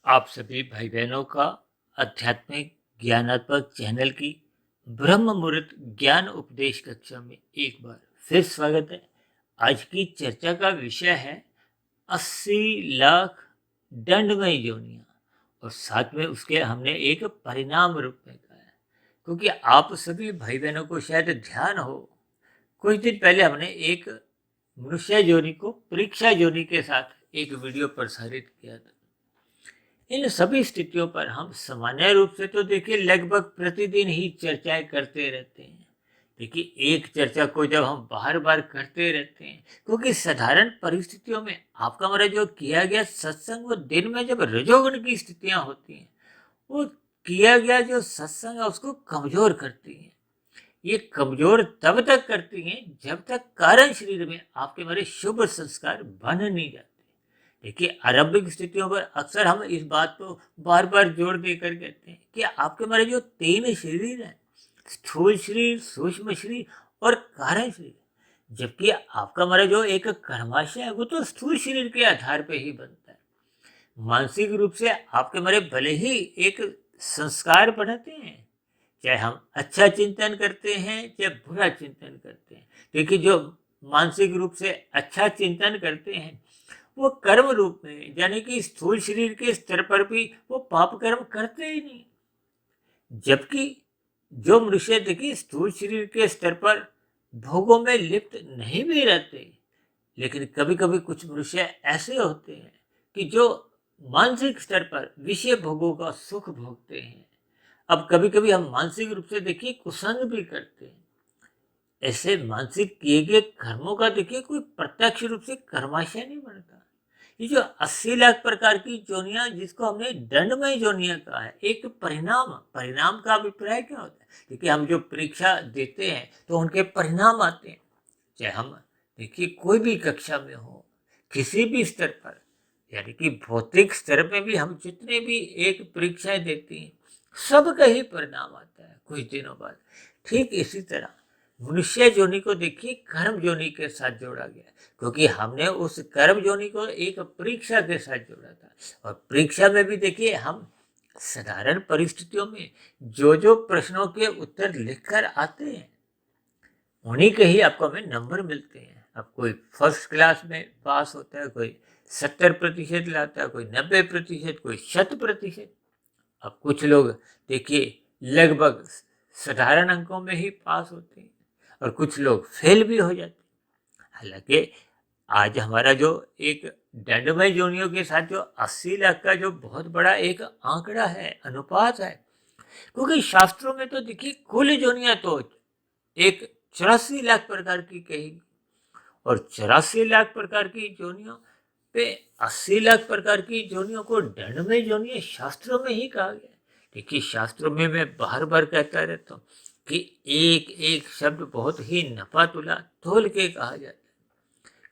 आप सभी भाई बहनों का आध्यात्मिक ज्ञानात्मक चैनल की ब्रह्म मुहूर्त ज्ञान उपदेश कक्षा में एक बार फिर स्वागत है। आज की चर्चा का विषय है 80 लाख दंडमय योनियां, और साथ में उसके हमने एक परिणाम रूप में कहा है, क्योंकि आप सभी भाई बहनों को शायद ध्यान हो, कुछ दिन पहले हमने एक मनुष्य योनि को परीक्षा योनि के साथ एक वीडियो प्रसारित किया था। इन सभी स्थितियों पर हम सामान्य रूप से तो देखिए लगभग प्रतिदिन ही चर्चाएं करते रहते हैं। देखिए एक चर्चा को जब हम बार बार करते रहते हैं, क्योंकि साधारण परिस्थितियों में आपका हमारा जो किया गया सत्संग, वो दिन में जब रजोगुण की स्थितियां होती हैं, वो किया गया जो सत्संग है उसको कमजोर करती हैं। ये कमजोर तब तक करती हैं जब तक कारण शरीर में आपके हमारे शुभ संस्कार बन नहीं जाते। देखिए आरंभिक स्थितियों पर अक्सर हम इस बात को बार बार जोर देकर कहते हैं कि आपके हमारे जो तीन शरीर हैं, स्थूल शरीर, सूक्ष्म शरीर और कारण शरीर, जबकि आपका हमारा जो एक कर्माशय है वो तो स्थूल शरीर के आधार पर ही बनता है। मानसिक रूप से आपके हमारे भले ही एक संस्कार बढ़ते हैं, चाहे हम अच्छा चिंतन करते हैं चाहे बुरा चिंतन करते हैं। देखिए जो मानसिक रूप से अच्छा चिंतन करते हैं वो कर्म रूप में, यानी कि स्थूल शरीर के स्तर पर भी वो पाप कर्म करते ही नहीं। जबकि जो मनुष्य देखिए स्थूल शरीर के स्तर पर भोगों में लिप्त नहीं भी रहते, लेकिन कभी कभी कुछ मनुष्य ऐसे होते हैं कि जो मानसिक स्तर पर विषय भोगों का सुख भोगते हैं। अब कभी कभी हम मानसिक रूप से देखिए कुसंग भी करते हैं। ऐसे मानसिक किए गए कर्मों का देखिए कोई प्रत्यक्ष रूप से कर्माशय नहीं बनता। ये जो 80 लाख प्रकार की जोनियां, जिसको हमने दंडमय जोनियां कहा है, एक परिणाम, परिणाम का अभिप्राय क्या होता है? देखिए हम जो परीक्षा देते हैं तो उनके परिणाम आते हैं। चाहे हम देखिए कोई भी कक्षा में हो, किसी भी स्तर पर, यानी कि भौतिक स्तर में भी हम जितने भी एक परीक्षाएं देते हैं, सबका ही परिणाम आता है कुछ दिनों बाद। ठीक इसी तरह मनुष्य जोनि को देखिए कर्म जोनि के साथ जोड़ा गया, क्योंकि हमने उस कर्म जोनि को एक परीक्षा के साथ जोड़ा था। और परीक्षा में भी देखिए हम साधारण परिस्थितियों में जो जो प्रश्नों के उत्तर लिखकर आते हैं, उन्हीं के ही आपको हमें नंबर मिलते हैं। अब कोई फर्स्ट क्लास में पास होता है, कोई 70% लाता है, कोई 90%, कोई 100%। अब कुछ लोग देखिए लगभग साधारण अंकों में ही पास होते हैं और कुछ लोग फेल भी हो जाते हैं। हालांकि आज हमारा जो एक दंडमय जोनियों के साथ जो 80 लाख का जो बहुत बड़ा एक आंकड़ा है, अनुपात है, क्योंकि शास्त्रों में तो देखिए कुल जोनियां तो एक 84 लाख प्रकार की कही, और 84 लाख प्रकार की जोनियों पे 80 लाख प्रकार की जोनियों को दंडमय जोनियां शास्त्रों में ही कहा गया है। देखिए शास्त्रों में मैं बार बार कहता रहता हूँ कि एक एक शब्द बहुत ही नपा तुला तोल के कहा जाता है,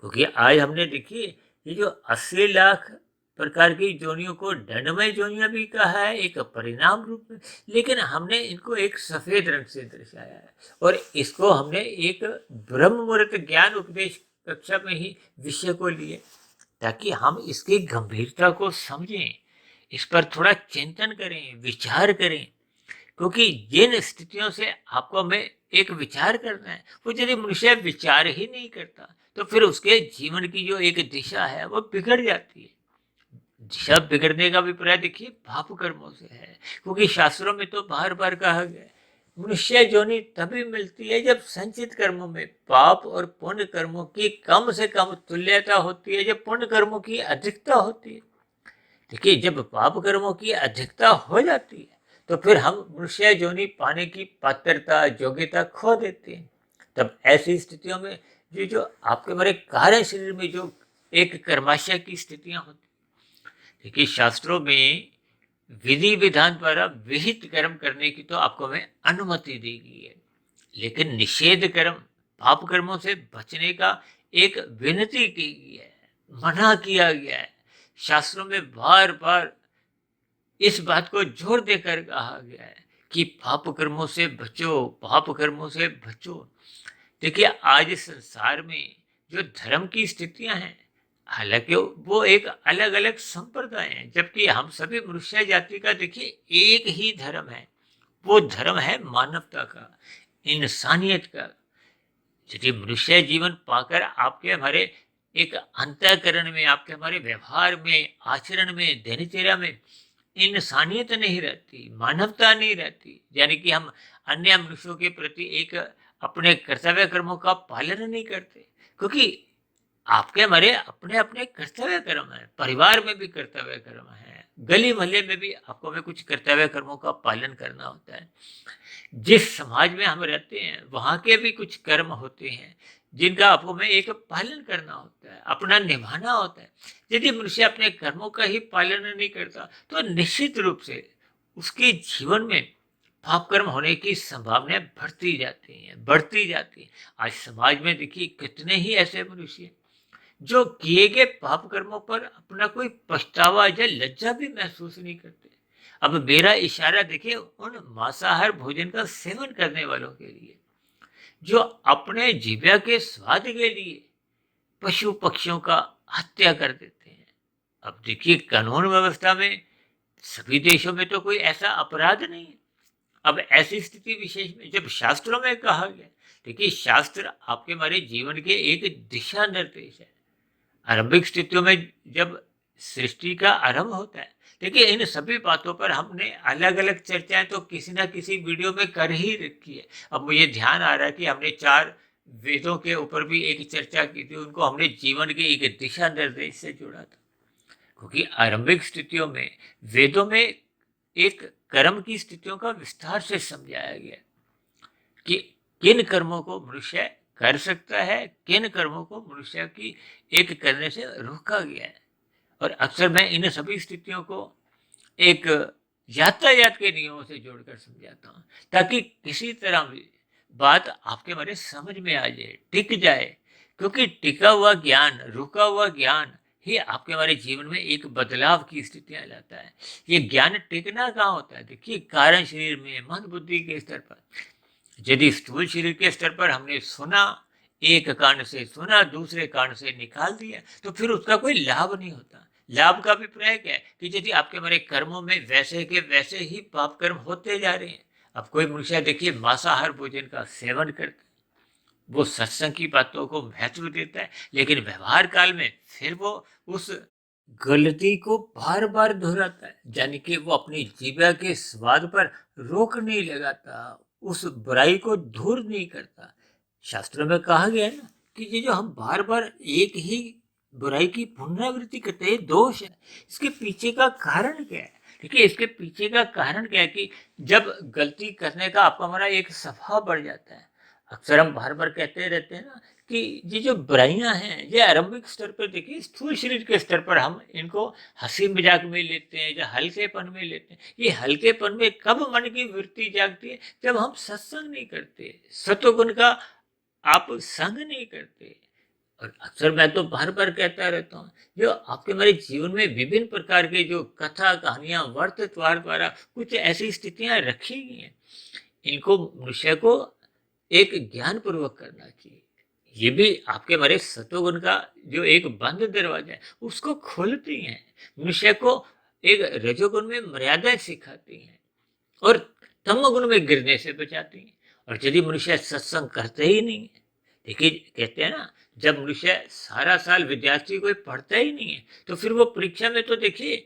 क्योंकि आज हमने देखिए ये जो 80 लाख प्रकार की जोनियों को दंडमय जोनियां भी कहा है एक परिणाम रूप में, लेकिन हमने इनको एक सफेद रंग से दर्शाया है, और इसको हमने एक ब्रह्म मुहूर्त ज्ञान उपदेश कक्षा में ही विषय को लिए, ताकि हम इसकी गंभीरता को समझें, इस पर थोड़ा चिंतन करें, विचार करें। क्योंकि जिन स्थितियों से आपको हमें एक विचार करना है, वो यदि मनुष्य विचार ही नहीं करता तो फिर उसके जीवन की जो एक दिशा है वो बिगड़ जाती है। दिशा बिगड़ने का अभिप्राय देखिए पाप कर्मों से है, क्योंकि शास्त्रों में तो बार बार कहा गया है मनुष्य जोनि तभी मिलती है जब संचित कर्मों में पाप और पुण्य कर्मों की कम से कम तुल्यता होती है, जब पुण्य कर्मों की अधिकता होती है। देखिए जब पाप कर्मों की अधिकता हो जाती है तो फिर हम मनुष्य जोनि पाने की पात्रता, योग्यता खो देते हैं। तब ऐसी स्थितियों में जो आपके हमारे कार्य शरीर में जो एक कर्माशय की स्थितियां होती, देखिए शास्त्रों में विधि विधान द्वारा विहित कर्म करने की तो आपको हमें अनुमति दी गई है, लेकिन निषेध कर्म, पाप कर्मों से बचने का एक विनती की गई है, मना किया गया है। शास्त्रों में बार बार इस बात को जोर देकर कहा गया है कि पाप कर्मों से बचो, पाप कर्मों से बचो। देखिए आज इस संसार में जो धर्म की स्थितियां हैं, हालांकि वो एक अलग अलग संप्रदाय हैं, जबकि हम सभी मनुष्य जाति का देखिए एक ही धर्म है। वो धर्म है मानवता का, इंसानियत का। यदि मनुष्य जीवन पाकर आपके हमारे एक अंतःकरण में, आपके हमारे व्यवहार में, आचरण में, दिनचर्या में इंसानियत नहीं रहती, मानवता नहीं रहती, यानी कि हम अन्य मनुष्यों के प्रति एक अपने कर्तव्य कर्मों का पालन नहीं करते, क्योंकि आपके हमारे अपने अपने कर्तव्य कर्म है, परिवार में भी कर्तव्य कर्म है, गली मोहल्ले में भी आपको हमें कुछ कर्तव्य कर्मों का पालन करना होता है। जिस समाज में हम रहते हैं वहाँ के भी कुछ कर्म होते हैं जिनका आपको में एक पालन करना होता है, अपना निभाना होता है। यदि मनुष्य अपने कर्मों का ही पालन नहीं करता तो निश्चित रूप से उसके जीवन में पाप कर्म होने की संभावनाएं बढ़ती जाती हैं। आज समाज में देखिए कितने ही ऐसे मनुष्य हैं जो किए गए पाप कर्मों पर अपना कोई पछतावा या लज्जा भी महसूस नहीं करते। अब मेरा इशारा देखिए उन मांसाहार भोजन का सेवन करने वालों के लिए जो अपने जीव्या के स्वाद के लिए पशु पक्षियों का हत्या कर देते हैं। अब देखिए कानून व्यवस्था में सभी देशों में तो कोई ऐसा अपराध नहीं है। अब ऐसी स्थिति विशेष में जब शास्त्रों में कहा गया, देखिए शास्त्र आपके हमारे जीवन के एक दिशा निर्देश है। आरंभिक स्थितियों में जब सृष्टि का आरंभ होता है, देखिए इन सभी बातों पर हमने अलग अलग चर्चाएं तो किसी ना किसी वीडियो में कर ही रखी है। अब मुझे ध्यान आ रहा है कि हमने 4 वेदों के ऊपर भी एक चर्चा की थी, उनको हमने जीवन के एक दिशा निर्देश से जोड़ा था, क्योंकि आरंभिक स्थितियों में वेदों में एक कर्म की स्थितियों का विस्तार से समझाया गया कि किन कर्मों को मनुष्य कर सकता है, किन कर्मों को मनुष्य की एक करने से रोका गया है। और अक्सर मैं इन सभी स्थितियों को एक यातायात के नियमों से जोड़कर समझाता हूँ, ताकि किसी तरह भी बात आपके हमारे समझ में आ जाए, टिक जाए, क्योंकि टिका हुआ ज्ञान, रुका हुआ ज्ञान ही आपके हमारे जीवन में एक बदलाव की स्थितियां लाता है। ये ज्ञान टिकना कहाँ होता है? देखिए कारण शरीर में, मन बुद्धि के स्तर पर। यदि स्थूल शरीर के स्तर पर हमने सुना, एक कान से सुना, दूसरे कान से निकाल दिया, तो फिर उसका कोई लाभ नहीं होता। लाभ का अभिप्राय क्या है कि यदि आपके हमारे कर्मों में वैसे के वैसे ही पाप कर्म होते जा रहे हैं। अब कोई मनुष्य देखिए मांसाहार भोजन का सेवन करता है, वो सत्संग की बातों को महत्व देता है, लेकिन व्यवहार काल में फिर वो उस गलती को बार बार दोहराता है, यानी कि वो अपनी जीवा के स्वाद पर रोक नहीं लगाता, उस बुराई को दूर नहीं करता। शास्त्रों में कहा गया है ना कि ये जो हम बार बार एक ही बुराई की पुनरावृत्ति करते हैं, दोष है। इसके पीछे का कारण क्या है? देखिए इसके पीछे का कारण क्या है कि जब गलती करने का आपका हमारा एक स्वभाव बढ़ जाता है। अक्सर हम बार बार कहते रहते हैं ना कि ये जो बुराइयां हैं ये आरंभिक स्तर पर देखिए स्थूल शरीर के स्तर पर हम इनको हंसी मजाक में लेते हैं या हल्केपन में लेते हैं। ये हल्केपन में कब मन की वृत्ति जागती है? जब हम सत्संग नहीं करते, सत्वगुण का आप संग नहीं करते। और अक्सर मैं तो बार बार कहता रहता हूँ, जो आपके हमारे जीवन में विभिन्न प्रकार के जो कथा कहानियां वर्तत्वार द्वारा कुछ ऐसी स्थितियां रखी गई हैं, इनको मनुष्य को एक ज्ञान पूर्वक करना चाहिए। ये भी आपके हमारे सत्वगुण का जो एक बंद दरवाजा है उसको खोलती हैं, मनुष्य को एक रजोगुण में मर्यादा सिखाती हैं और तमोगुण में गिरने से बचाती हैं। और यदि मनुष्य सत्संग करते ही नहीं है, देखिए कहते हैं ना, जब मनुष्य सारा साल विद्यार्थी कोई पढ़ता ही नहीं है तो फिर वो परीक्षा में तो देखिए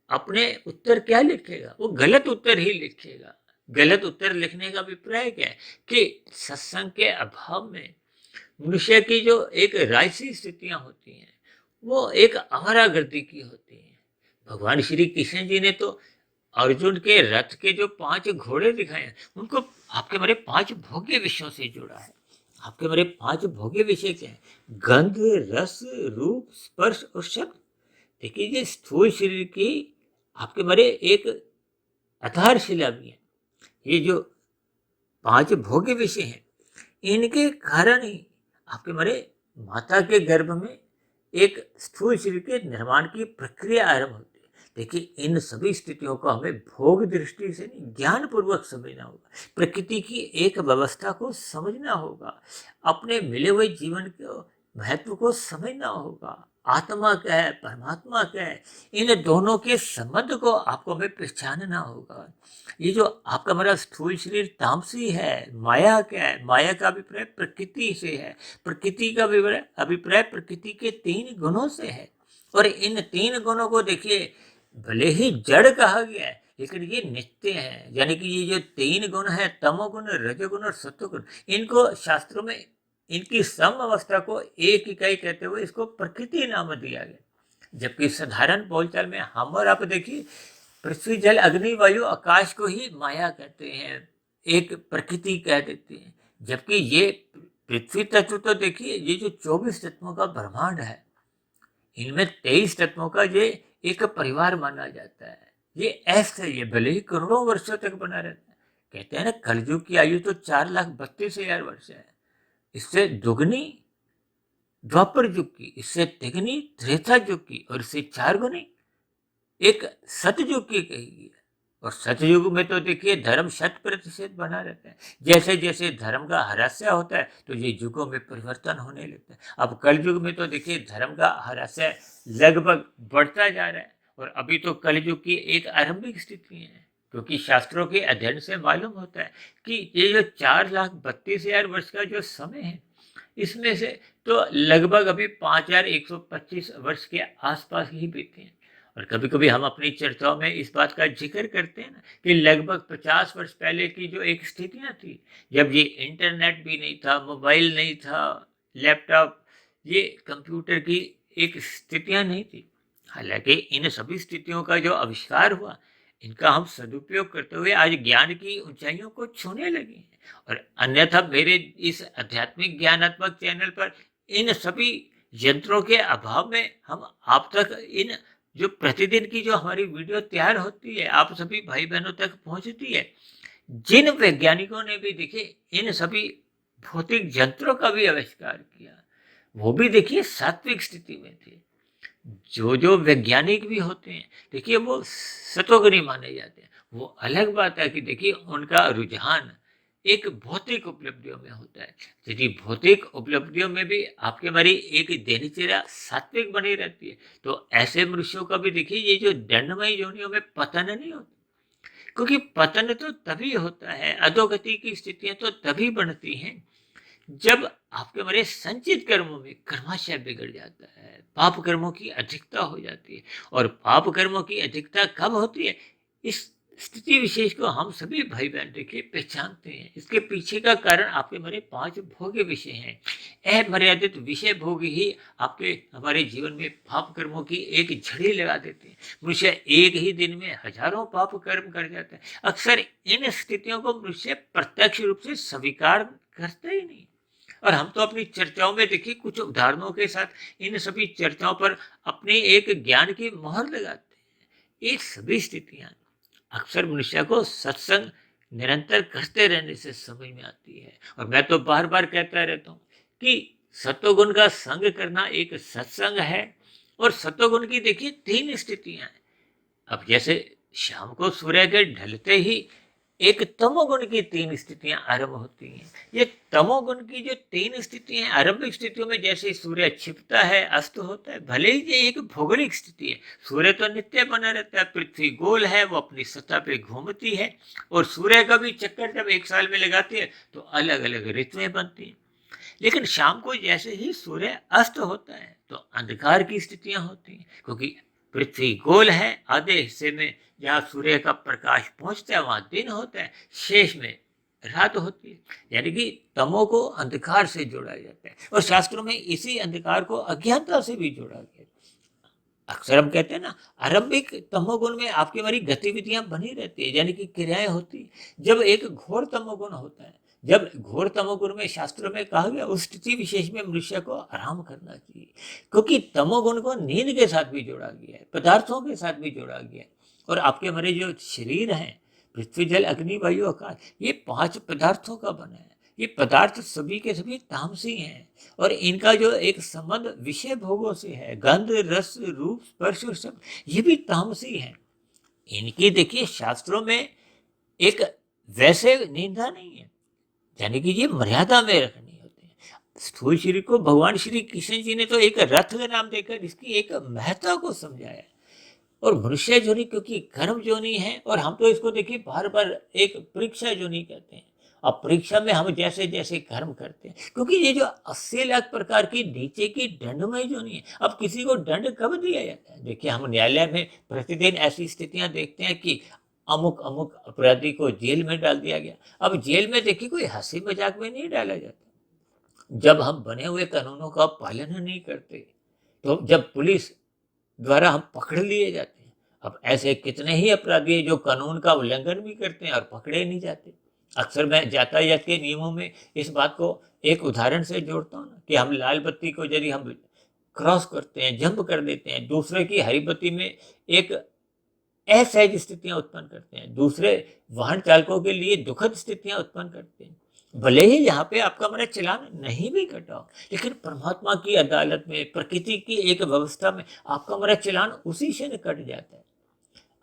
अपने उत्तर क्या लिखेगा? वो गलत उत्तर ही लिखेगा। गलत उत्तर लिखने का अभिप्राय क्या है कि सत्संग के अभाव में मनुष्य की जो एक राजसी स्थितियां होती हैं वो एक आवारागर्दी की होती हैं। भगवान श्री कृष्ण जी ने तो अर्जुन के रथ के जो 5 घोड़े दिखाए हैं उनको आपके हमारे 5 भोग्य विषयों से जोड़ा है। आपके हमारे 5 भोग्य विषय क्या है? गंध, रस, रूप, स्पर्श और शब्द। देखिए ये स्थूल शरीर की आपके हमारे एक आधारशिला भी है। ये जो 5 भोग्य विषय हैं इनके कारण ही आपके हमारे माता के गर्भ में एक स्थूल शरीर के निर्माण की प्रक्रिया आरंभ होती है। देखिए इन सभी स्थितियों को हमें भोग दृष्टि से नहीं, ज्ञान पूर्वक समझना होगा। प्रकृति की एक व्यवस्था को समझना होगा, अपने मिले हुए जीवन के महत्व को समझना होगा। आत्मा क्या है, परमात्मा क्या है, इन दोनों के संबंध को आपको हमें पहचानना होगा। ये जो आपका हमारा स्थूल शरीर तामसी है, माया क्या है, माया का अभिप्राय प्रकृति से है, प्रकृति का अभिप्राय प्रकृति के 3 गुणों से है। और इन 3 गुणों को देखिए, भले ही जड़ कहा गया है लेकिन ये नित्य है। यानी कि ये जो 3 गुण है, तमोगुण, रजोगुण और सत्वगुण, इनको शास्त्रों में इनकी सम अवस्था को एक इकाई कहते हुए इसको प्रकृति नाम दिया गया। जबकि साधारण बोलचाल में हम और आप देखिए, पृथ्वी, जल, अग्नि, वायु, आकाश को ही माया कहते हैं, एक प्रकृति कह देते हैं। जबकि ये पृथ्वी तत्व तो देखिए, ये जो 24 तत्वों का ब्रह्मांड है, इनमें 23 तत्वों का ये एक परिवार माना जाता है। ये ऐसा, ये भले ही करोड़ों वर्षों तक बना रहता है। कहते हैं ना, कलयुग की आयु तो 4,32,000 वर्ष है। इससे दुगनी द्वापर युग की, इससे तिगनी त्रेता युग की, और इससे 4 गुनी एक सतयुग की कही गई है। और सतयुग में तो देखिए धर्म 100% बना रहता है। जैसे जैसे धर्म का ह्रास्य होता है तो ये युगों में परिवर्तन होने लगता है। अब कल युग में तो देखिए धर्म का ह्रास्य लगभग बढ़ता जा रहा है। और अभी तो कलयुग की एक आरंभिक स्थिति है, क्योंकि शास्त्रों के अध्ययन से मालूम होता है कि ये जो 4,32,000 वर्ष का जो समय है, इसमें से तो लगभग अभी 5,125 वर्ष के आसपास ही बीते हैं। और कभी कभी हम अपनी चर्चाओं में इस बात का जिक्र करते हैं ना, कि लगभग 50 वर्ष पहले की जो एक स्थितियां थी, जब ये इंटरनेट भी नहीं था, मोबाइल नहीं था, लैपटॉप, ये कंप्यूटर की एक स्थितियां नहीं थी। हालांकि इन सभी स्थितियों का जो आविष्कार हुआ, इनका हम सदुपयोग करते हुए आज ज्ञान की ऊंचाइयों को छूने लगे हैं। और अन्यथा मेरे इस आध्यात्मिक ज्ञानात्मक चैनल पर इन सभी यंत्रों के अभाव में हम आप तक इन जो प्रतिदिन की जो हमारी वीडियो तैयार होती है, आप सभी भाई बहनों तक पहुंचती है, जिन वैज्ञानिकों ने भी देखिए इन सभी भौतिक यंत्रों का भी आविष्कार किया, वो भी देखिए सात्विक स्थिति में थे। जो जो वैज्ञानिक भी होते हैं देखिए, वो सतोगुणी माने जाते हैं। वो अलग बात है कि देखिए उनका रुझान एक भौतिक उपलब्धियों में होता है। यदि भौतिक उपलब्धियों में भी आपकी हमारी एक दिनचर्या सात्विक बनी रहती है, तो ऐसे मनुष्यों का भी देखिए ये जो दंडमय योनियों में पतन नहीं होता। क्योंकि पतन तो तभी होता है, अधोगति की स्थितियां तो तभी बनती हैं, जब आपके हमारे संचित कर्मों में कर्माशय बिगड़ जाता है, पाप कर्मों की अधिकता हो जाती है। और पाप कर्मों की अधिकता कब होती है, इस स्थिति विशेष को हम सभी भाई बहन देखिए पहचानते हैं। इसके पीछे का कारण आपके हमारे 5 भोग्य विषय हैं। अमर्यादित विषय भोग ही आपके हमारे जीवन में पाप कर्मों की एक झड़ी लगा देते हैं। मनुष्य एक ही दिन में हजारों पाप कर्म कर जाता है। अक्सर इन स्थितियों को मनुष्य प्रत्यक्ष रूप से स्वीकार करता ही नहीं। और हम तो अपनी चर्चाओं में देखिए कुछ उदाहरणों के साथ इन सभी चर्चाओं पर अपनी एक ज्ञान की मोहर लगाते हैं। ये सभी स्थितियां अक्सर मनुष्य को सत्संग निरंतर करते रहने से समझ में आती है। और मैं तो बार बार कहता रहता हूँ कि सत्वगुण का संग करना एक सत्संग है। और सत्वगुण की देखिए 3 स्थितियां हैं। अब जैसे शाम को सूर्य के ढलते ही एक तमोगुण की 3 स्थितियां आरंभ होती हैं। ये तमोगुण की जो 3 स्थितियां हैं, आरंभिक स्थितियों में जैसे सूर्य छिपता है, अस्त होता है, भले ही ये एक भौगोलिक स्थिति है, सूर्य तो नित्य बना रहता है, पृथ्वी गोल है, वो अपनी सतह पे घूमती है, और सूर्य का भी चक्कर जब 1 साल में लगाती है तो अलग अलग ऋतुएं बनती हैं। लेकिन शाम को जैसे ही सूर्य अस्त होता है तो अंधकार की स्थितियां होती हैं, क्योंकि पृथ्वी गोल है, आधे हिस्से में जहाँ सूर्य का प्रकाश पहुंचता है वहां दिन होता है, शेष में रात होती है। यानी कि तमो को अंधकार से जोड़ा जाता है, और शास्त्रों में इसी अंधकार को अज्ञानता से भी जोड़ा गया है। अक्सर हम कहते हैं ना, आरंभिक तमोगुण में आपकी हमारी गतिविधियां बनी रहती है, यानी कि क्रियाएं होती है। जब एक घोर तमोगुण होता है, जब घोर तमोगुण में शास्त्रों में कहा गया उस स्थिति विशेष में मनुष्य को आराम करना चाहिए, क्योंकि तमोगुण को नींद के साथ भी जोड़ा गया है, पदार्थों के साथ भी जोड़ा गया है। और आपके हमारे जो शरीर हैं, पृथ्वी, जल, अग्नि, वायु, आकाश, ये 5 पदार्थों का बना है। ये पदार्थ सभी के सभी तामसी हैं, और इनका जो एक संबंध विषय भोगों से है, गंध, रस, रूप, स्पर्श और शब्द, ये भी तामसी हैं। इनकी देखिए शास्त्रों में एक वैसे निंदा नहीं है, यानी कि ये मर्यादा में रखनी होती है। स्थूल शरीर को भगवान श्री कृष्ण जी ने तो एक रथ का नाम देकर इसकी एक महत्ता को समझाया। और मनुष्य जोनि क्योंकि कर्म जोनि है, और हम तो इसको देखिए बार बार एक परीक्षा जोनि कहते हैं। अब परीक्षा में हम जैसे जैसे कर्म करते हैं, क्योंकि ये जो 80 लाख प्रकार की नीचे की दंडमय जोनि है। अब किसी को दंड कब दिया जाता है? देखिए हम न्यायालय में प्रतिदिन ऐसी स्थितियां देखते हैं कि अमुक अमुक अपराधी को जेल में डाल दिया गया। अब जेल में देखिए कोई हंसी मजाक में नहीं डाला जाता। जब हम बने हुए कानूनों का पालन नहीं करते, तो जब पुलिस द्वारा हम पकड़ लिए जाते हैं। अब ऐसे कितने ही अपराधी हैं जो कानून का उल्लंघन भी करते हैं और पकड़े नहीं जाते। अक्सर मैं यातायात के नियमों में इस बात को एक उदाहरण से जोड़ता हूँ ना, कि हम लाल बत्ती को यदि हम क्रॉस करते हैं, जंप कर देते हैं, दूसरे की हरी बत्ती में एक असहज स्थितियां उत्पन्न करते हैं, दूसरे वाहन चालकों के लिए दुखद स्थितियां उत्पन्न करते हैं। भले ही यहाँ पे आपका मेरा चलान नहीं भी कटा हो, लेकिन परमात्मा की अदालत में, प्रकृति की एक व्यवस्था में आपका मेरा चलान उसी क्षण कट जाता है।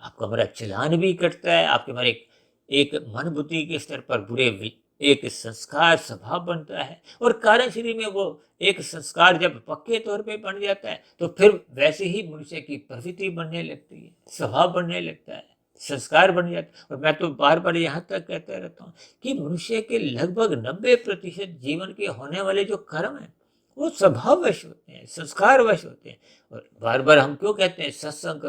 आपका मेरा चलान भी कटता है, आपके मेरे एक मन बुद्धि के स्तर पर एक संस्कार स्वभाव बनता है, और कारण शरीर में वो एक संस्कार जब पक्के तौर पे बन जाता है, तो फिर वैसे ही मनुष्य की प्रवृत्ति बनने लगती है, स्वभाव बनने लगता है, संस्कार बन जाता है। और मैं तो बार बार यहाँ तक कहता रहता हूँ कि मनुष्य के लगभग 90% जीवन के होने वाले जो कर्म है, वो स्वभाववश होते हैं, संस्कारवश होते हैं। और बार बार हम क्यों कहते हैं सत्संग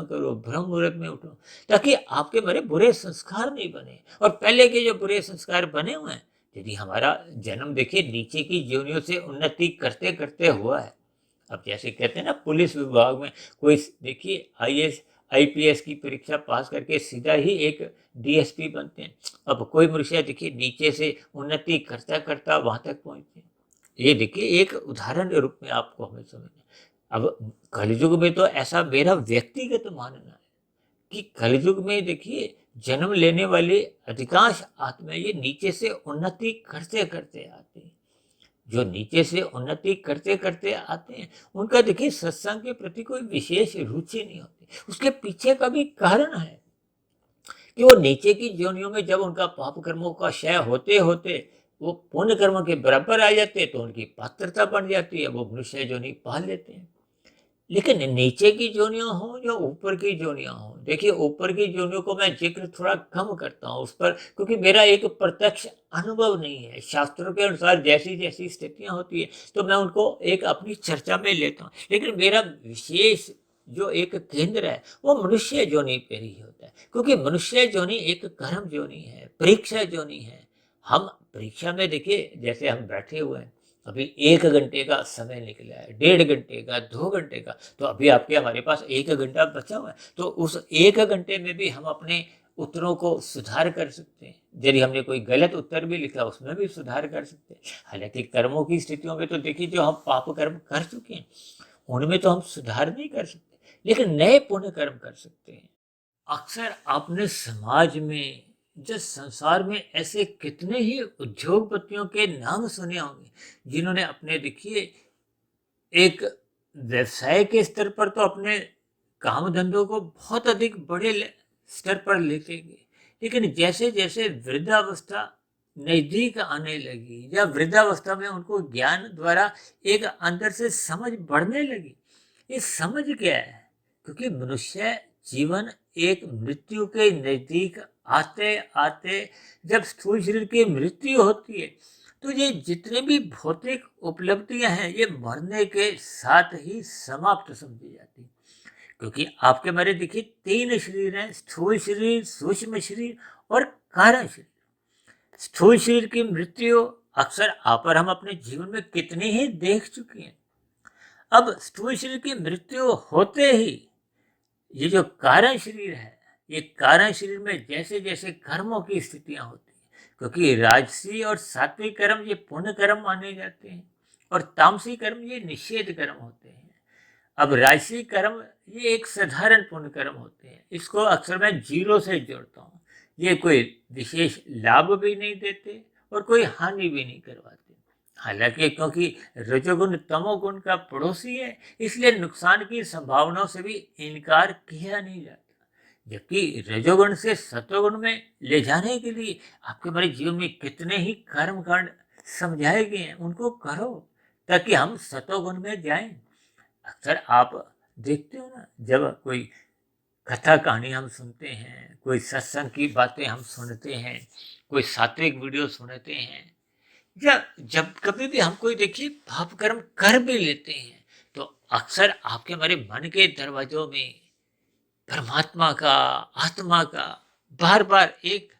करो, ब्रह्म मुहूर्त में उठो, ताकि आपके मेरे बुरे संस्कार नहीं बने। और पहले के जो बुरे संस्कार बने हुए हैं, यदि हमारा जन्म देखिए नीचे की योनियों से उन्नति करते करते हुआ है। अब जैसे कहते हैं ना, पुलिस विभाग में कोई देखिए आईएएस आईपीएस की परीक्षा पास करके सीधा ही एक डीएसपी बनते हैं। अब कोई मनुष्य देखिए नीचे से उन्नति करता करता वहां तक पहुंचते हैं। ये देखिए एक उदाहरण के रूप में आपको हमें समझना। अब कलयुग में तो ऐसा मेरा व्यक्तिगत मानना है कि कलयुग में देखिए जन्म लेने वाले अधिकांश आत्मा ये नीचे से उन्नति करते करते आते हैं। जो नीचे से उन्नति करते करते आते हैं, उनका देखिए सत्संग के प्रति कोई विशेष रुचि नहीं होती। उसके पीछे का भी कारण है कि वो नीचे की योनियों में जब उनका पाप कर्मों का क्षय होते होते वो पुण्य कर्म के बराबर आ जाते हैं, तो उनकी पात्रता बन जाती है, वो मनुष्य योनि पा लेते हैं। लेकिन नीचे की जोनियां हो या ऊपर की जोनियां हो, देखिए ऊपर की जोनियों को मैं जिक्र थोड़ा कम करता हूँ उस पर, क्योंकि मेरा एक प्रत्यक्ष अनुभव नहीं है। शास्त्रों के अनुसार जैसी जैसी स्थितियां होती है, तो मैं उनको एक अपनी चर्चा में लेता हूँ। लेकिन मेरा विशेष जो एक केंद्र है वो मनुष्य जोनि पे ही होता है, क्योंकि मनुष्य जोनि एक कर्म जोनि है, परीक्षा जोनि है। हम परीक्षा में देखिए जैसे हम बैठे हुए हैं, अभी 1 घंटे का समय निकला है, 1.5 घंटे का, 2 घंटे का, तो अभी आपके हमारे पास 1 घंटा बचा हुआ है। तो उस 1 घंटे में भी हम अपने उत्तरों को सुधार कर सकते हैं। यदि हमने कोई गलत उत्तर भी लिखा उसमें भी सुधार कर सकते हैं। हालांकि कर्मों की स्थितियों में तो देखिए जो हम पाप कर्म कर चुके हैं उनमें तो हम सुधार नहीं कर सकते, लेकिन नए पुण्य कर्म कर सकते हैं। अक्सर आपने समाज में, जिस संसार में ऐसे कितने ही उद्योगपतियों के नाम सुने होंगे, जिन्होंने अपने देखिए एक व्यवसाय के स्तर पर तो अपने काम धंधों को बहुत अधिक बड़े स्तर पर लेके गए, लेकिन जैसे जैसे वृद्धावस्था नजदीक आने लगी या वृद्धावस्था में उनको ज्ञान द्वारा एक अंदर से समझ बढ़ने लगी। ये समझ क्या है? क्योंकि मनुष्य जीवन एक मृत्यु के नजदीक आते आते जब स्थूल शरीर की मृत्यु होती है, तो ये जितने भी भौतिक उपलब्धियां हैं ये मरने के साथ ही समाप्त समझी जाती हैं। क्योंकि आपके मेरे देखिए 3 शरीर हैं, स्थूल शरीर, सूक्ष्म शरीर और कारण शरीर। स्थूल शरीर की मृत्यु अक्सर आप और हम अपने जीवन में कितनी ही देख चुके हैं। अब स्थूल शरीर की मृत्यु होते ही ये जो कारण शरीर है, ये कारण शरीर में जैसे जैसे कर्मों की स्थितियां होती हैं, क्योंकि राजसी और सात्विक कर्म ये पुण्य कर्म माने जाते हैं, और तामसी कर्म ये निषेध कर्म होते हैं। अब राजसी कर्म ये एक साधारण पुण्य कर्म होते हैं, इसको अक्सर मैं जीरो से जोड़ता हूँ। ये कोई विशेष लाभ भी नहीं देते और कोई हानि भी नहीं करवाते। हालांकि क्योंकि रजोगुण तमोगुण का पड़ोसी है, इसलिए नुकसान की संभावनाओं से भी इनकार किया नहीं जाता। जबकि रजोगुण से सत्वगुण में ले जाने के लिए आपके हमारे जीवन में कितने ही कर्म कांड समझाए गए हैं उनको करो, ताकि हम सतोगुण में जाएं। अक्सर आप देखते हो ना, जब कोई कथा कहानी हम सुनते हैं, कोई सत्संग की बातें हम सुनते हैं, कोई सात्विक वीडियो सुनते हैं, या जब कभी भी हम कोई देखिए पाप कर्म कर भी लेते हैं, तो अक्सर आपके हमारे मन के दरवाजों में परमात्मा का, आत्मा का बार बार एक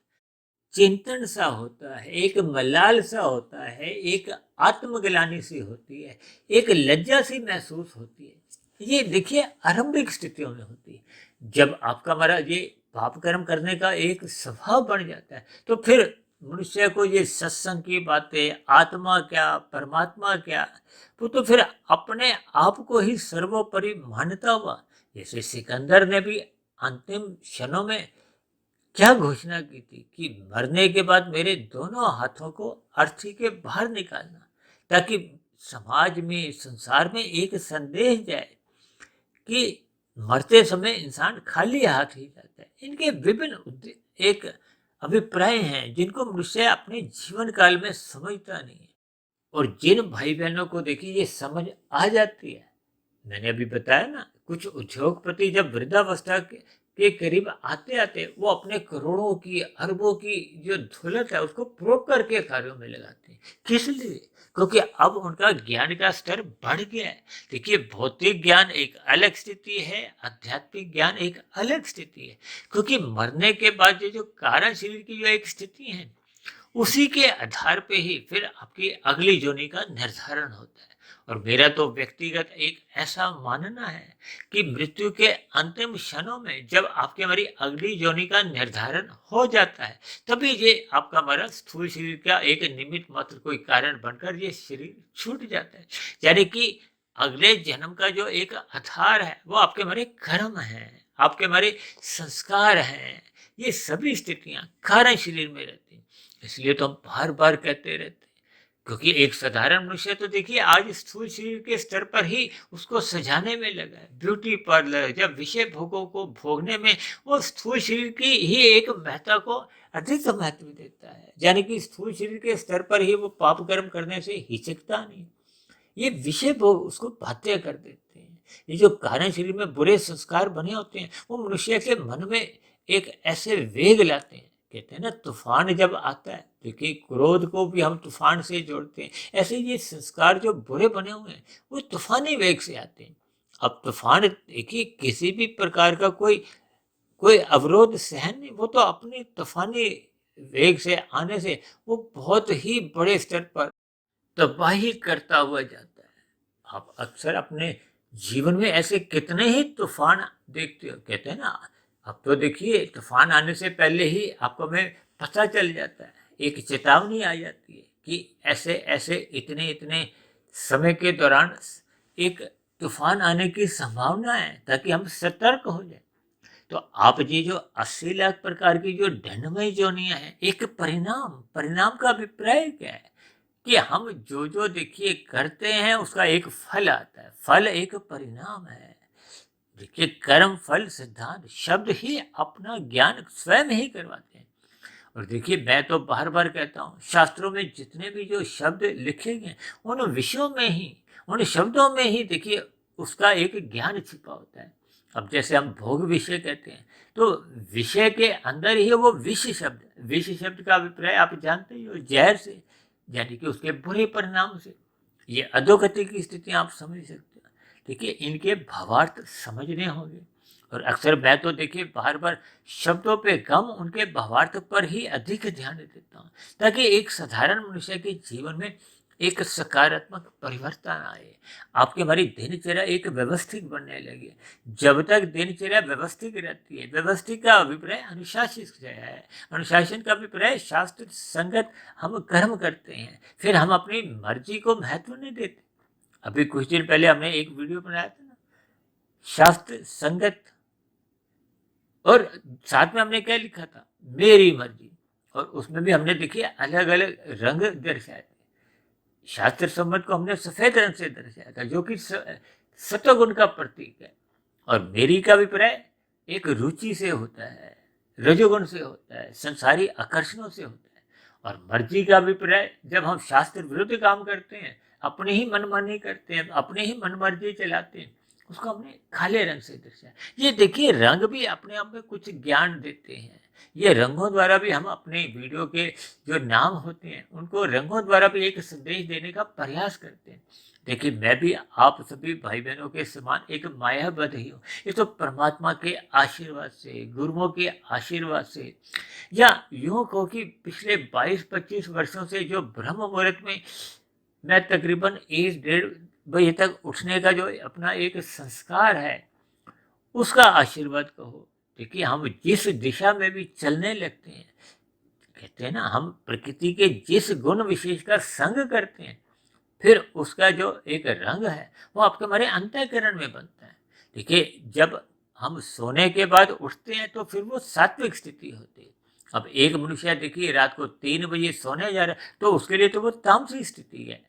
चिंतन सा होता है, एक मलाल सा होता है, एक आत्मग्लानि सी होती है, एक लज्जा सी महसूस होती है। ये देखिए आरंभिक स्थितियों में होती है। जब आपका हमारा ये पाप कर्म करने का एक स्वभाव बन जाता है, तो फिर मनुष्य को ये सत्संग की बातें, आत्मा क्या, परमात्मा क्या, वो तो फिर अपने आप को ही सर्वोपरि मानता हुआ, जैसे सिकंदर ने भी अंतिम क्षणों में क्या घोषणा की थी कि मरने के बाद मेरे दोनों हाथों को अर्थी के बाहर निकालना, ताकि समाज में, संसार में एक संदेश जाए कि मरते समय इंसान खाली हाथ ही जाता है। इनके विभिन्न एक अभिप्राय हैं जिनको मनुष्य अपने जीवन काल में समझता नहीं है। और जिन भाई बहनों को देखिए ये समझ आ जाती है, मैंने अभी बताया ना, कुछ उद्योगपति जब वृद्धावस्था के करीब आते आते वो अपने करोड़ों की, अरबों की जो दौलत है उसको ब्रोकर के कार्यों में लगाते हैं। किस लिए? क्योंकि अब उनका ज्ञान का स्तर बढ़ गया है। देखिए भौतिक ज्ञान एक अलग स्थिति है, आध्यात्मिक ज्ञान एक अलग स्थिति है। क्योंकि मरने के बाद ये जो कारण शरीर की जो एक स्थिति है, उसी के आधार पे ही फिर आपकी अगली जोनी का निर्धारण होता है। और मेरा तो व्यक्तिगत एक ऐसा मानना है कि मृत्यु के अंतिम क्षणों में जब आपके हमारी अगली जोनी का निर्धारण हो जाता है, तभी ये आपका हमारा स्थूल शरीर का एक निमित्त मात्र कोई कारण बनकर ये शरीर छूट जाता है। यानी कि अगले जन्म का जो एक आधार है वो आपके हमारे कर्म है, आपके हमारे संस्कार हैं। ये सभी स्थितियां कारण शरीर में रहती हैं। इसलिए तो हम बार बार कहते रहते हैं, क्योंकि एक साधारण मनुष्य तो देखिए आज स्थूल शरीर के स्तर पर ही उसको सजाने में लगा है। ब्यूटी पार्लर, जब विषय भोगों को भोगने में वो स्थूल शरीर की ही एक महत्ता को अधिक महत्व देता है। यानी कि स्थूल शरीर के स्तर पर ही वो पाप कर्म करने से हिचकता नहीं। ये विषय भोग उसको बाध्य कर देते हैं। ये जो कारण शरीर में बुरे संस्कार बने होते हैं, वो मनुष्य के मन में एक ऐसे वेग लाते हैं। कहते हैं ना, तूफान जब आता है, देखिए क्रोध को भी हम तूफान से जोड़ते हैं। ऐसे ये संस्कार जो बुरे बने हुए हैं वो तूफानी वेग से आते हैं। अब तूफान देखिए किसी भी प्रकार का कोई कोई अवरोध सहन नहीं, वो तो अपनी तूफानी वेग से आने से वो बहुत ही बड़े स्तर पर तबाही करता हुआ जाता है। आप अक्सर अपने जीवन में ऐसे कितने ही तूफान देखते हो। कहते हैं ना, अब तो देखिए तूफान आने से पहले ही आपको हमें पता चल जाता है, एक चेतावनी आ जाती है कि ऐसे ऐसे इतने इतने समय के दौरान एक तूफान आने की संभावना है, ताकि हम सतर्क हो जाए। तो आप ये जो 80 लाख प्रकार की जो ढंढमय जोनियां हैं, एक परिणाम परिणाम का अभिप्राय क्या है कि हम जो जो देखिए करते हैं उसका एक फल आता है। फल एक परिणाम है। देखिए कर्म फल सिद्धांत शब्द ही अपना ज्ञान स्वयं ही करवाते हैं। और देखिए मैं तो बार बार कहता हूँ, शास्त्रों में जितने भी जो शब्द लिखे गए उन विषयों में ही, उन शब्दों में ही देखिए उसका एक ज्ञान छिपा होता है। अब जैसे हम भोग विषय कहते हैं, तो विषय के अंदर ही वो विष शब्द, विष शब्द का अभिप्राय आप जानते ही हो, जहर से, यानी कि उसके बुरे परिणाम से। ये अधोगति की स्थिति आप समझ सकते हो। देखिए इनके भावार्थ समझने होंगे। और अक्सर मैं तो देखिए बार बार शब्दों पे कम उनके भावार्थ पर ही अधिक ध्यान देता हूँ, ताकि एक साधारण मनुष्य के जीवन में एक सकारात्मक परिवर्तन आए। आपकी हमारी दिनचर्या एक व्यवस्थित बनने लगे। जब तक दिनचर्या व्यवस्थित रहती है, व्यवस्थित का अभिप्राय अनुशासित है, अनुशासन का अभिप्राय शास्त्र संगत हम कर्म करते हैं, फिर हम अपनी मर्जी को महत्व नहीं देते। अभी कुछ दिन पहले हमने एक वीडियो बनाया था ना, शास्त्र संगत, और साथ में हमने क्या लिखा था, मेरी मर्जी। और उसमें भी हमने देखिए अलग अलग रंग दर्शाए थे। शास्त्र सम्मत को हमने सफेद रंग से दर्शाया था, जो कि सत्वगुण का प्रतीक है। और मेरी का अभिप्राय एक रुचि से होता है, रजोगुण से होता है, संसारी आकर्षणों से होता है। और मर्जी का अभिप्राय जब हम शास्त्र विरुद्ध काम करते हैं, अपनी ही मनमानी करते हैं, अपनी ही मनमर्जी चलाते हैं, उसको हमने काले रंग से दर्शाया। ये देखिए रंग भी अपने आप में कुछ ज्ञान देते हैं। ये रंगों द्वारा भी हम अपने वीडियो के जो नाम होते हैं उनको रंगों द्वारा भी एक संदेश देने का प्रयास करते हैं। देखिए मैं भी आप सभी भाई बहनों के समान एक मायाबद्ध ही हूँ। ये तो परमात्मा के आशीर्वाद से, गुरुओं के आशीर्वाद से, या यूं कहो कि पिछले 22-25 वर्षों से जो ब्रह्म मुहूर्त में मैं तकरीबन 1-1:30 बजे तक उठने का जो अपना एक संस्कार है, उसका आशीर्वाद कहो। देखिए हम जिस दिशा में भी चलने लगते हैं, कहते हैं ना, हम प्रकृति के जिस गुण विशेष का संग करते हैं, फिर उसका जो एक रंग है वो आपके हमारे अंतःकरण में बनता है। देखिए जब हम सोने के बाद उठते हैं तो फिर वो सात्विक स्थिति होती है। अब एक मनुष्य देखिए रात को 3 बजे सोने जा रहा है तो उसके लिए तो वो तामसिक स्थिति है।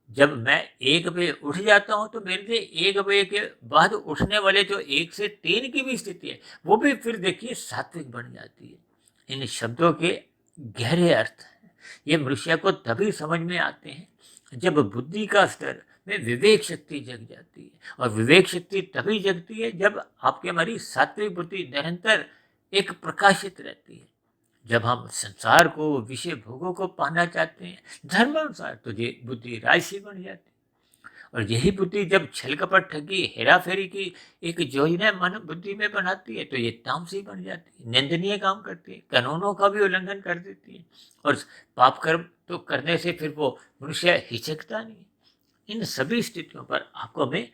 जब मैं 1 बजे उठ जाता हूँ तो मेरे लिए 1 बजे के बाद उठने वाले जो 1 से 3 की भी स्थिति है वो भी फिर देखिए सात्विक बन जाती है। इन शब्दों के गहरे अर्थ हैं, ये मनुष्य को तभी समझ में आते हैं जब बुद्धि का स्तर में विवेक शक्ति जग जाती है। और विवेक शक्ति तभी जगती है जब आपकी हमारी सात्विक बुद्धि निरंतर एक प्रकाशित रहती है। जब हम संसार को, विषय भोगों को पाना चाहते हैं धर्मानुसार, तो ये बुद्धि राजसी बन जाती है। और यही बुद्धि जब छल कपट, ठगी, हेरा फेरी की एक योजना मन बुद्धि में बनाती है तो ये तामसी बन जाती है, निंदनीय काम करती है, कानूनों का भी उल्लंघन कर देती है। और पाप कर्म तो करने से फिर वो मनुष्य हिचकता नहीं। इन सभी स्थितियों पर आपको हमें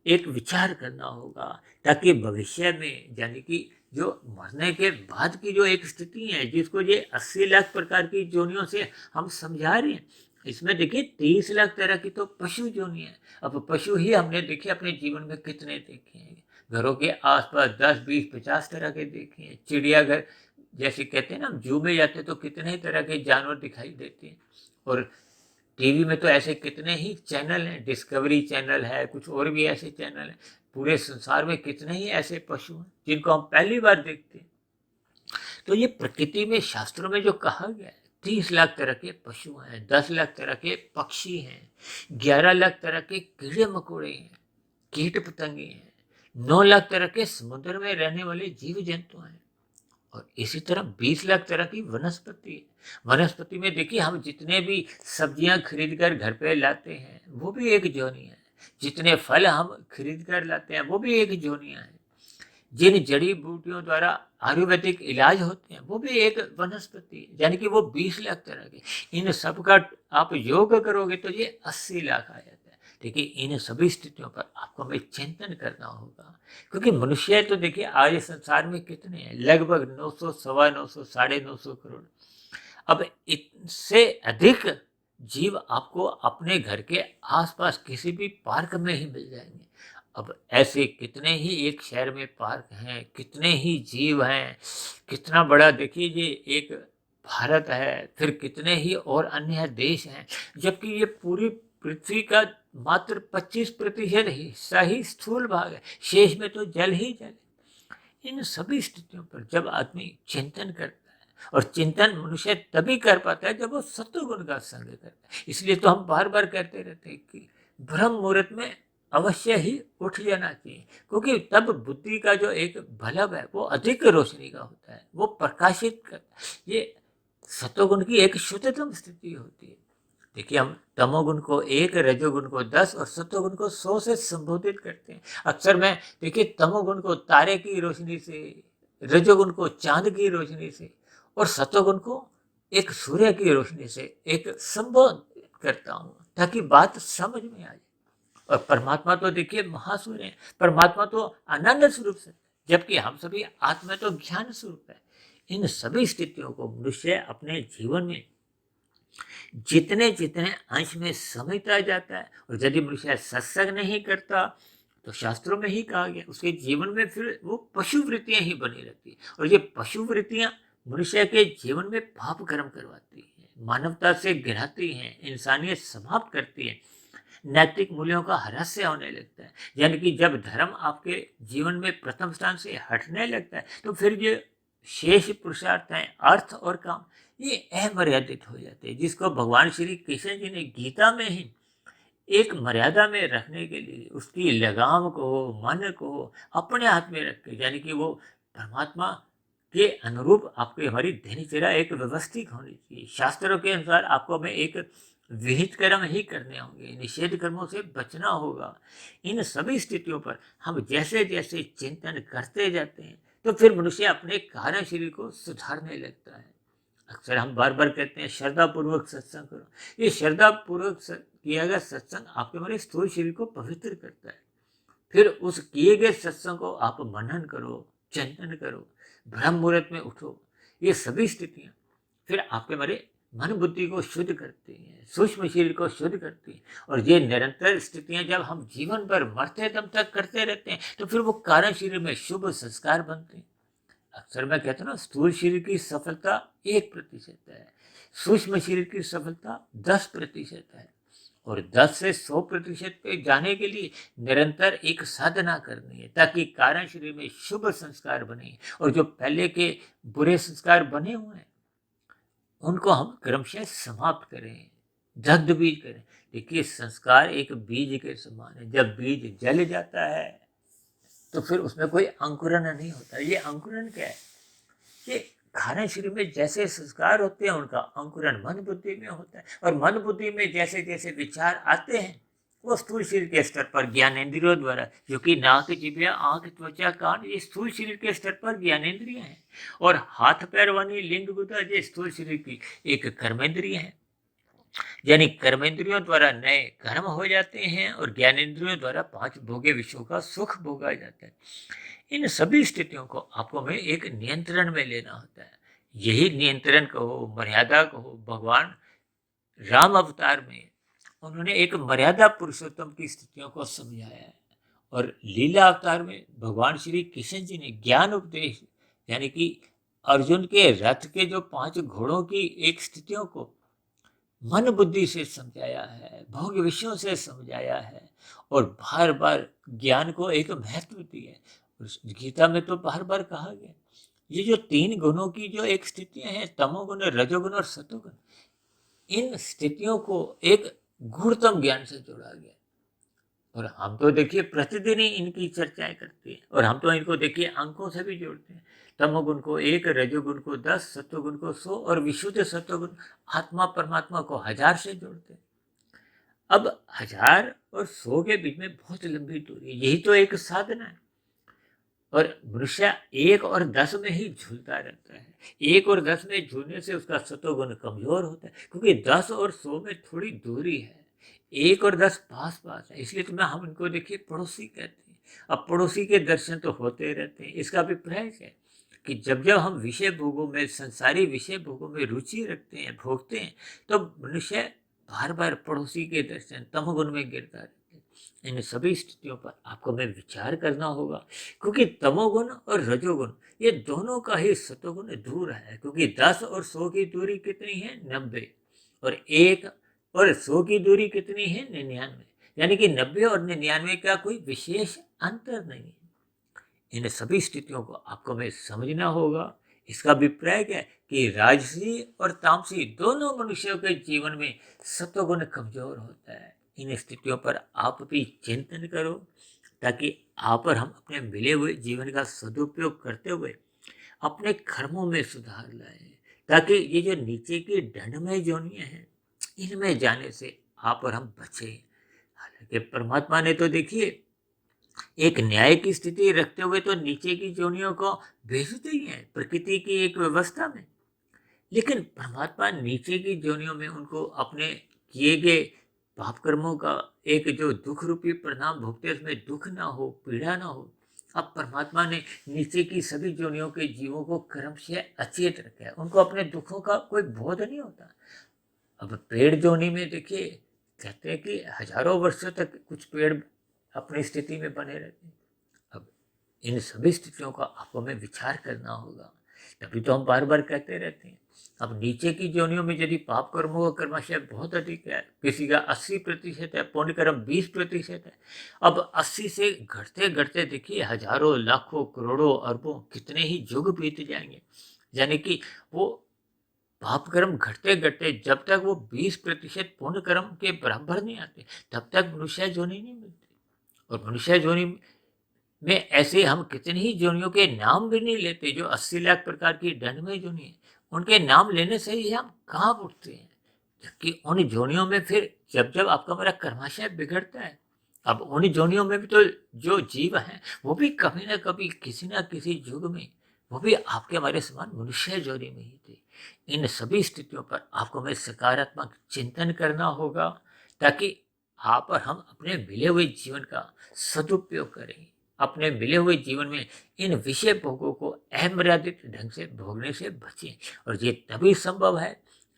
एक विचार करना होगा, ताकि भविष्य में, यानी कि जो मरने के बाद की जो एक स्थिति है जिसको ये 80 लाख प्रकार की जोनियों से हम समझा रहे हैं, इसमें देखिए 30 लाख तरह की तो पशु जोनि है। अब पशु ही हमने देखे अपने जीवन में कितने देखे हैं, घरों के आसपास 10, 20, 50 तरह के देखे हैं। चिड़ियाघर जैसे कहते हैं ना, हम जू में जाते हैं तो कितने ही तरह के जानवर दिखाई देते हैं। और टीवी में तो ऐसे कितने ही चैनल हैं, डिस्कवरी चैनल है, कुछ और भी ऐसे चैनल हैं। पूरे संसार में कितने ही ऐसे पशु हैं जिनको हम पहली बार देखते हैं। तो ये प्रकृति में, शास्त्रों में जो कहा गया है, 30 लाख तरह के पशु हैं, 10 लाख तरह के पक्षी हैं, 11 लाख तरह के कीड़े मकोड़े हैं, कीट पतंगे हैं, 9 लाख तरह के समुद्र में रहने वाले जीव जंतु हैं, और इसी तरह 20 लाख तरह की वनस्पति है। वनस्पति में देखिए हम जितने भी सब्जियां खरीद कर घर पे लाते हैं वो भी एक जोनियां है, जितने फल हम खरीद कर लाते हैं वो भी एक जोनियां है, जिन जड़ी बूटियों द्वारा आयुर्वेदिक इलाज होते हैं वो भी एक वनस्पति है, यानी कि वो 20 लाख तरह के। इन सब का आप योग करोगे तो ये 80 लाख आ जाता है। देखिए इन सभी स्थितियों पर आपको हमें चिंतन करना होगा, क्योंकि मनुष्य तो देखिए आज संसार में कितने हैं, लगभग 900, 950, 950 करोड़। अब इससे अधिक जीव आपको अपने घर के आसपास किसी भी पार्क में ही मिल जाएंगे। अब ऐसे कितने ही एक शहर में पार्क हैं, कितने ही जीव हैं, कितना बड़ा देखिए ये एक भारत है, फिर कितने ही और अन्य देश हैं, जबकि ये पूरी पृथ्वी का मात्र 25% हिस्सा ही स्थूल भाग है, शेष में तो जल ही जल है। इन सभी स्थितियों पर जब आदमी चिंतन करता है, और चिंतन मनुष्य तभी कर पाता है जब वो सत्वगुण का संग करता है। इसलिए तो हम बार बार कहते रहते हैं कि ब्रह्म मुहूर्त में अवश्य ही उठ जाना चाहिए, क्योंकि तब बुद्धि का जो एक बल्ब है वो अधिक रोशनी का होता है, वो प्रकाशित करता है। ये सत्वगुण की एक शुद्धतम स्थिति होती है। देखिए हम तमोगुण को 1, रजोगुण को 10 और सत्वगुण को 100 से संबोधित करते हैं। अक्सर मैं देखिए तमोगुण को तारे की रोशनी से, रजोगुण को चांद की रोशनी से, और सत्वगुण को एक सूर्य की रोशनी से एक संबोधित करता हूँ, ताकि बात समझ में आ जाए। और परमात्मा तो देखिए महासूर्य है, परमात्मा तो आनंद स्वरूप से, जबकि हम सभी आत्मा तो ज्ञान स्वरूप है। इन सभी स्थितियों को मनुष्य अपने जीवन में जितने जितने अंश में समझता जाता है, और यदि मनुष्य सत्संग नहीं करता तो शास्त्रों में ही कहा गया उसके जीवन में फिर वो पशु वृत्तियां ही बनी रहती है, और ये पशु वृत्तियां मनुष्य के जीवन में पाप कर्म करवाती है, मानवता से गिराती हैं, इंसानियत समाप्त करती है, नैतिक मूल्यों का ह्रास होने लगता है। यानी कि जब धर्म आपके जीवन में प्रथम स्थान से हटने लगता है तो फिर ये शेष पुरुषार्थ हैं, अर्थ और काम, ये अमर्यादित हो जाते हैं, जिसको भगवान श्री कृष्ण जी ने गीता में ही एक मर्यादा में रखने के लिए उसकी लगाम को, मन को अपने हाथ में रख के, यानी कि वो परमात्मा के अनुरूप आपकी हमारी दिनचर्या एक व्यवस्थित होनी चाहिए। शास्त्रों के अनुसार आपको हमें एक विहित कर्म ही करने होंगे, निषेध कर्मों से बचना होगा। इन सभी स्थितियों पर हम जैसे जैसे चिंतन करते जाते हैं तो फिर मनुष्य अपने कार्य शरीर को सुधारने लगता है। अक्सर हम बार बार कहते हैं श्रद्धा पूर्वक सत्संग करो। ये श्रद्धा पूर्वक किया गया सत्संग आपके हमारे स्थूल शरीर को पवित्र करता है। फिर उस किए गए सत्संग को आप मनन करो, चिंतन करो, ब्रह्म मुहूर्त में उठो। ये सभी स्थितियां फिर आपके हमारे मन बुद्धि को शुद्ध करती हैं, सूक्ष्म शरीर को शुद्ध करती हैं। और ये निरंतर स्थितियां जब हम जीवन भर मरते दम तक करते रहते हैं तो फिर वो कारण शरीर में शुभ संस्कार बनते हैं। अक्सर मैं कहता हूँ ना, स्थूल शरीर की सफलता 1% है, सूक्ष्म शरीर की सफलता 10% है। और 10 से 100% पे जाने के लिए निरंतर एक साधना करनी है, ताकि कारण शरीर में शुभ संस्कार बने और जो पहले के बुरे संस्कार बने हुए हैं उनको हम क्रमशः समाप्त करें, दग्ध बीज करें। देखिए, संस्कार एक बीज के समान है। जब बीज जल जाता है तो फिर उसमें कोई अंकुरन नहीं होता। ये अंकुरन क्या है? ये कारण शरीर में जैसे संस्कार होते हैं उनका अंकुरन मन बुद्धि में होता है। और मन बुद्धि में जैसे जैसे विचार आते हैं वो स्थूल शरीर के स्तर पर ज्ञानेंद्रियों द्वारा, जो कि नाक, जिह्वा, आंख, त्वचा, कान, ये स्थूल शरीर के स्तर पर ज्ञानेंद्रियां हैं। और हाथ पैर वाणी लिंग गुदा ये स्थूल शरीर की एक कर्मेंद्रिय है। यानी कर्मेंद्रियों द्वारा नए कर्म हो जाते हैं और ज्ञानेंद्रियों द्वारा 5 भोगे विषयों का सुख भोगा जाता है। इन सभी स्थितियों को आपको हमें एक नियंत्रण में लेना होता है। यही नियंत्रण कहो, मर्यादा कहो, भगवान राम अवतार में उन्होंने एक मर्यादा पुरुषोत्तम की स्थितियों को समझाया है। और लीला अवतार में भगवान श्री कृष्ण जी ने ज्ञान उपदेश, यानी कि अर्जुन के रथ के जो 5 घोड़ों की एक स्थितियों को मन बुद्धि से समझाया है, भोग विषयों से समझाया है और बार बार ज्ञान को एक महत्व दिया है। गीता में तो बार बार कहा गया, ये जो 3 गुणों की जो एक स्थितियां हैं, तमोगुण, रजोगुण और सतोगुण, इन स्थितियों को एक गुणतम ज्ञान से जोड़ा गया। और हम तो देखिए प्रतिदिन ही इनकी चर्चाएं करते हैं और हम तो इनको देखिए अंकों से भी जोड़ते हैं। तमोगुण को 1, रजोगुण को 10, सत्वगुण को 100 और विशुद्ध सत्वगुण आत्मा परमात्मा को 1000 से जोड़ते हैं। अब 1000 और 100 के बीच में बहुत लंबी दूरी है। यही तो एक साधना है। और मनुष्य 1 और 10 में ही झूलता रहता है। 1 और 10 में झूलने से उसका सत्वगुण कमजोर होता है, क्योंकि 10 और 100 में थोड़ी दूरी है। 1 और 10 पास पास है, इसलिए तो हम इनको देखिए पड़ोसी कहते हैं। अब पड़ोसी के दर्शन तो होते रहते हैं। इसका अभिप्राय क्या है कि जब जब हम विषय भोगों में, संसारी विषय भोगों में रुचि रखते हैं, भोगते हैं, तो मनुष्य बार बार पड़ोसी के दर्शन, तमोगुण में गिरता रहता है। इन सभी स्थितियों पर आपको हमें विचार करना होगा, क्योंकि तमोगुण और रजोगुण ये दोनों का ही सतोगुण दूर है। क्योंकि 10 और 100 की दूरी कितनी है? 90। और 1 और 100 की दूरी कितनी है? 99। यानी कि 90 और 99 का कोई विशेष अंतर नहीं है। इन सभी स्थितियों को आपको हमें समझना होगा। इसका अभिप्राय क्या है कि राजसी और तामसी दोनों मनुष्यों के जीवन में सत्वगुण कमजोर होता है। इन स्थितियों पर आप भी चिंतन करो, ताकि आप और हम अपने मिले हुए जीवन का सदुपयोग करते हुए अपने कर्मों में सुधार लाएं, ताकि ये जो नीचे की दंडमय जोनियां हैं इनमें जाने से आप और हम बचे। हालांकि परमात्मा ने तो देखिए एक न्याय की स्थिति रखते हुए तो नीचे की जोनियों को भेजते ही है प्रकृति की एक व्यवस्था में। लेकिन परमात्मा नीचे की जोनियों में उनको अपने किए गए पाप कर्मों का एक जो दुख रूपी परिणाम भोगते, उसमें दुख ना हो, पीड़ा ना हो। अब परमात्मा ने नीचे की सभी जोनियों के जीवों को क्रमशः अचेत रखा है, उनको अपने दुखों का कोई बोध नहीं होता। अब पेड़ जोनी में देखिए, कहते हैं कि हजारों वर्षों तक कुछ पेड़ अपनी स्थिति में बने रहते हैं। अब इन सभी स्थितियों का आपको हमें विचार करना होगा। तभी तो हम बार बार कहते रहते हैं। अब नीचे की जोनियों में यदि पाप कर्मों का कर्माशय बहुत अधिक है, किसी का 80% है, पुण्य कर्म 20% है। अब 80 से घटते घटते देखिए हजारों, लाखों, करोड़ों, अरबों, कितने ही युग बीत जाएंगे। यानी कि वो पाप कर्म घटते घटते जब तक वो 20% पुण्य कर्म के बराबर नहीं आते, तब तक मनुष्य योनि नहीं मिलती। और मनुष्य योनि में ऐसे हम कितनी ही योनियों के नाम भी नहीं लेते, जो 80 लाख प्रकार की दंडमय योनि है, उनके नाम लेने से ही हम कहाँ उठते हैं। जबकि उन योनियों में फिर जब जब आपका मेरा कर्माशय बिगड़ता है, अब उन योनियों में भी तो जो जीव हैं वो भी कभी ना कभी किसी ना किसी युग में वो भी आपके हमारे समान मनुष्य योनि में ही थे। इन सभी स्थितियों पर आपको हमें सकारात्मक चिंतन करना होगा, ताकि आप और हम अपने मिले हुए जीवन का सदुपयोग करें, अपने मिले हुए जीवन में इन विषय भोगों को अमर्यादित ढंग से भोगने से बचें। और ये तभी संभव है,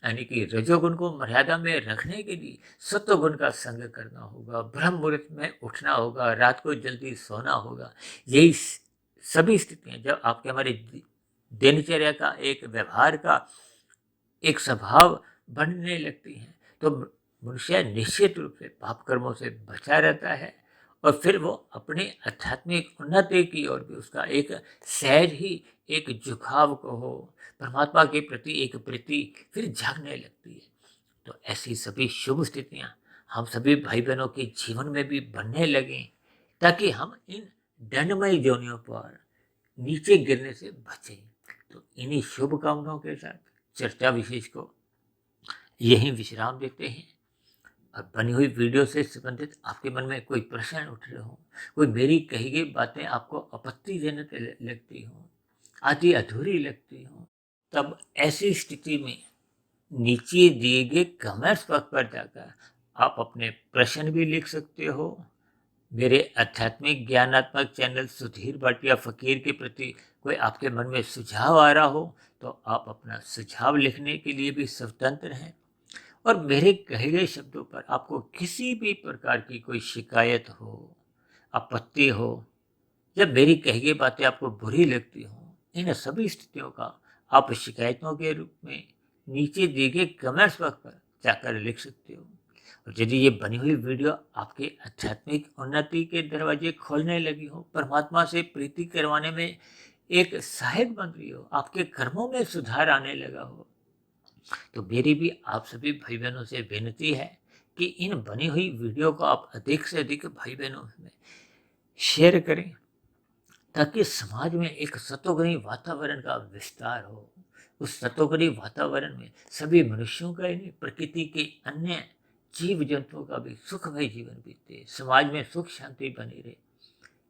यानी कि रजोगुण को मर्यादा में रखने के लिए सत्वगुण का संग करना होगा, ब्रह्म मुहूर्त में उठना होगा, रात को जल्दी सोना होगा। यही सभी स्थितियां जब आपके हमारे दिनचर्या का एक व्यवहार का एक स्वभाव बनने लगती हैं, तो मनुष्य निश्चित रूप से पाप कर्मों से बचा रहता है, और फिर वो अपने आध्यात्मिक उन्नति की ओर भी उसका एक सहज ही एक झुकाव को हो, परमात्मा के प्रति एक प्रीति फिर जागने लगती है। तो ऐसी सभी शुभ स्थितियां हम सभी भाई बहनों के जीवन में भी बनने लगें, ताकि हम इन दंडमय योनियों पर नीचे गिरने से बचें। तो इन्हीं शुभ कामनाओं के साथ चर्चा विशेष को यहीं विश्राम देते हैं। और बनी हुई वीडियो से संबंधित आपके मन में कोई प्रश्न उठ रहे हो, कोई मेरी कही गई बातें आपको आपत्तिजनक लगती हो, आधी अधूरी लगती हो, तब ऐसी स्थिति में नीचे दिए गए कमेंट्स बॉक्स पर जाकर आप अपने प्रश्न भी लिख सकते हो। मेरे आध्यात्मिक ज्ञानात्मक चैनल सुधीर भाटिया फकीर के प्रति कोई आपके मन में सुझाव आ रहा हो, तो आप अपना सुझाव लिखने के लिए भी स्वतंत्र हैं। और मेरे कहे गए शब्दों पर आपको किसी भी प्रकार की कोई शिकायत हो, आपत्ति हो, जब मेरी कही गई बातें आपको बुरी लगती हो, इन सभी स्थितियों का आप शिकायतों के रूप में नीचे दिए गए कमेंट्स बॉक्स पर जाकर लिख सकते हो। और यदि ये बनी हुई वीडियो आपके आध्यात्मिक उन्नति के दरवाजे खोलने लगी हो, परमात्मा से प्रीति करवाने में एक सहायक बन रही हो, आपके कर्मों में सुधार आने लगा हो, तो मेरी भी आप सभी भाई बहनों से विनती है कि इन बनी हुई वीडियो को आप अधिक से अधिक भाई बहनों में शेयर करें, ताकि समाज में एक सतोगुणी वातावरण का विस्तार हो। उस सतोगुणी वातावरण में सभी मनुष्यों का ही नहीं, प्रकृति के अन्य जीव जंतुओं का भी सुखमय जीवन बीते, समाज में सुख शांति बनी रहे।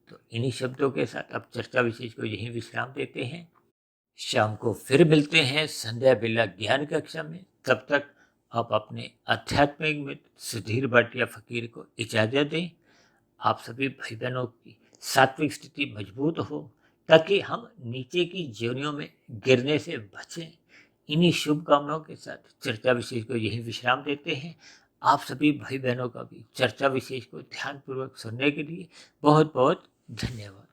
तो इन्हीं शब्दों के साथ अब चर्चा विशेष को यहीं विश्राम देते हैं। शाम को फिर मिलते हैं संध्या बेला ज्ञान कक्षा में। तब तक आप अपने आध्यात्मिक मित्र सुधीर भाटिया फकीर को इजाजत दें। आप सभी भाई बहनों की सात्विक स्थिति मजबूत हो, ताकि हम नीचे की जोनियों में गिरने से बचें। इन्हीं शुभकामनाओं के साथ चर्चा विशेष को यही विश्राम देते हैं। आप सभी भाई बहनों का भी चर्चा विशेष को ध्यानपूर्वक सुनने के लिए बहुत बहुत धन्यवाद।